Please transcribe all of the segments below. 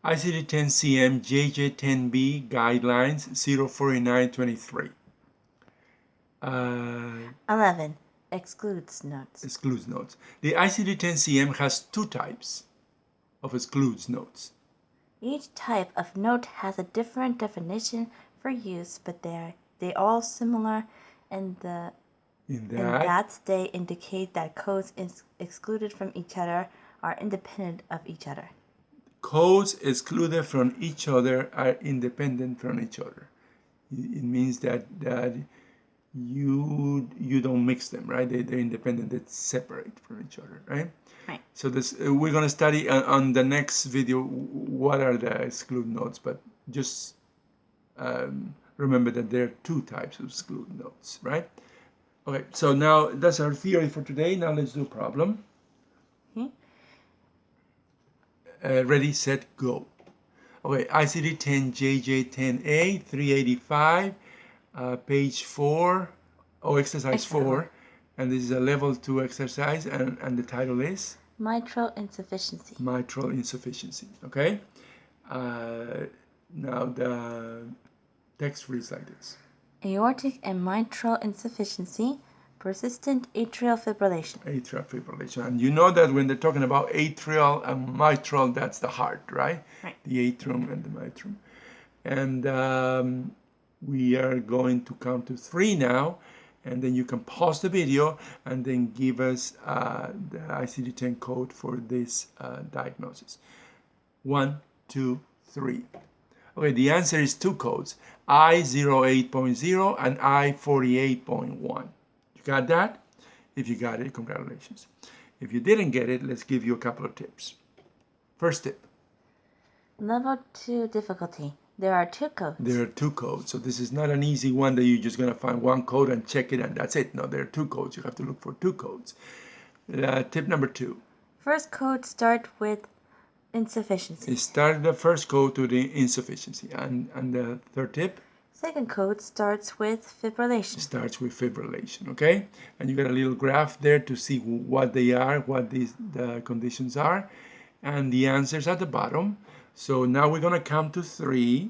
ICD-10 JJ-10B Guidelines 04923. 11. Excludes notes. Excludes notes. The ICD-10 has two types of excludes notes. Each type of note has a different definition for use, but they all similar in that they indicate that codes excluded from each other are independent of each other. Codes excluded from each other are independent from each other. It means that you don't mix them, right? They're independent. They're separate from each other, right? Right. So this we're going to study on the next video what are the exclude notes, but just remember that there are two types of exclude notes, right? Okay, so now that's our theory for today. Now let's do a problem. Ready, set, go. Okay, ICD-10 JJ-10A-385, page 4, exercise 4. And this is a level 2 exercise, and the title is? Mitral insufficiency. Mitral insufficiency, okay? Now the text reads like this. Aortic and mitral insufficiency, persistent atrial fibrillation. Atrial fibrillation. And you know that when they're talking about atrial and mitral, that's the heart, right? Right. The atrium and the mitrum. And we are going to count to 3 now. And then you can pause the video and then give us the ICD-10 code for this diagnosis. 1, 2, 3. Okay, the answer is 2 codes, I08.0 and I48.1. You got that? If you got it, congratulations. If you didn't get it, let's give you a couple of tips. First tip. Level 2 difficulty. There are 2 codes. There are 2 codes. So this is not an easy one that you're just going to find one code and check it and that's it. No, there are 2 codes. You have to look for 2 codes. Tip number 2. First code start with insufficiency. Start the first code to the insufficiency. And the third tip? Second code starts with fibrillation. Starts with fibrillation, okay? And you got a little graph there to see what they are, what the conditions are. And the answers at the bottom. So now we're going to count to 3.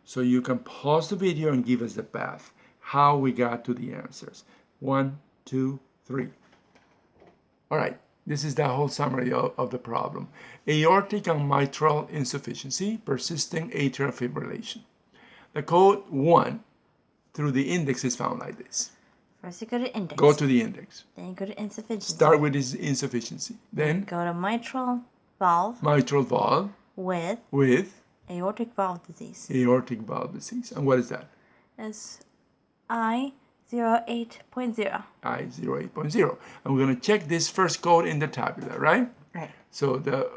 So you can pause the video and give us the path, how we got to the answers. 1, 2, 3. All right, this is the whole summary of the problem. Aortic and mitral insufficiency, persisting atrial fibrillation. The code 1 through the index is found like this. First you go to index. Go to the index. Then you go to insufficiency. Start with this insufficiency. Then go to mitral valve. Mitral valve. With aortic valve disease. Aortic valve disease. And what is that? It's I08.0. I08.0. And we're going to check this first code in the tabular, right? Right. So the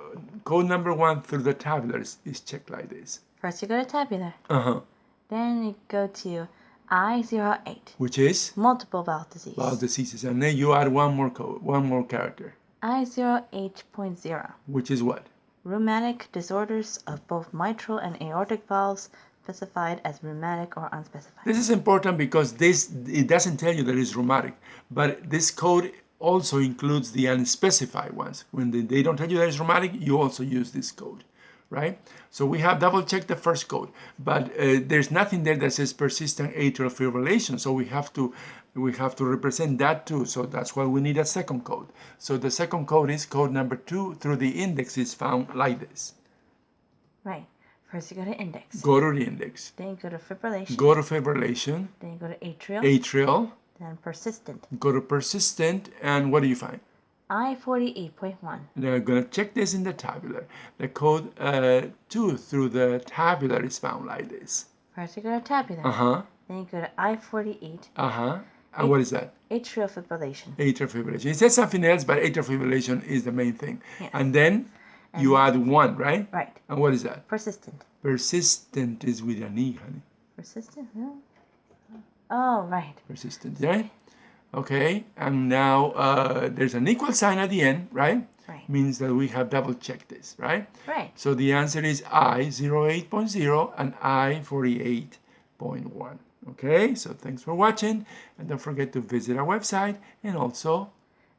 code number 1 through the tabular is checked like this. First you go to tabular. Uh-huh. Then you go to I08. Which is? Multiple valve disease. Valve diseases. And then you add one more code, one more character. I08.0. Which is what? Rheumatic disorders of both mitral and aortic valves, specified as rheumatic or unspecified. This is important because it doesn't tell you that it's rheumatic, but this code also includes the unspecified ones. When they don't tell you that it's rheumatic, you also use this code, right? So we have double checked the first code, but there's nothing there that says persistent atrial fibrillation, so we have to represent that too. So that's why we need a second code. So the second code is code number 2 through the index is found like this. Right. First you go to index. Go to the index. Then you go to fibrillation. Go to fibrillation. Then you go to atrial. Atrial. Then persistent. Go to persistent, and what do you find? I48.1. Now I'm going to check this in the tabular. The code 2 through the tabular is found like this. First you go to tabular. Uh-huh. Then you go to I48. Uh-huh. And what is that? Atrial fibrillation. Atrial fibrillation. It says something else, but atrial fibrillation is the main thing. Yes. And then you add 1, right? Right. And what is that? Persistent. Persistent is with an E, honey. Persistent? Yeah. Oh, right. Persistent, right? Okay. And now there's an equal sign at the end, right? Right. Means that we have double checked this, right? Right. So the answer is I08.0 and I48.1. Okay, so thanks for watching, and don't forget to visit our website, and also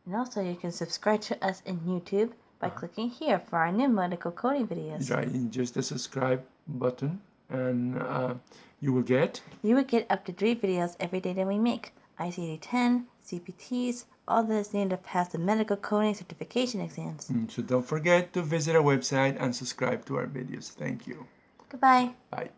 you can subscribe to us in YouTube, by clicking here for our new medical coding videos. Right, in just the subscribe button, and you will get up-to-date videos every day that we make. ICD-10, CPTs, all that is needed to pass the medical coding certification exams. So don't forget to visit our website and subscribe to our videos. Thank you. Goodbye. Bye.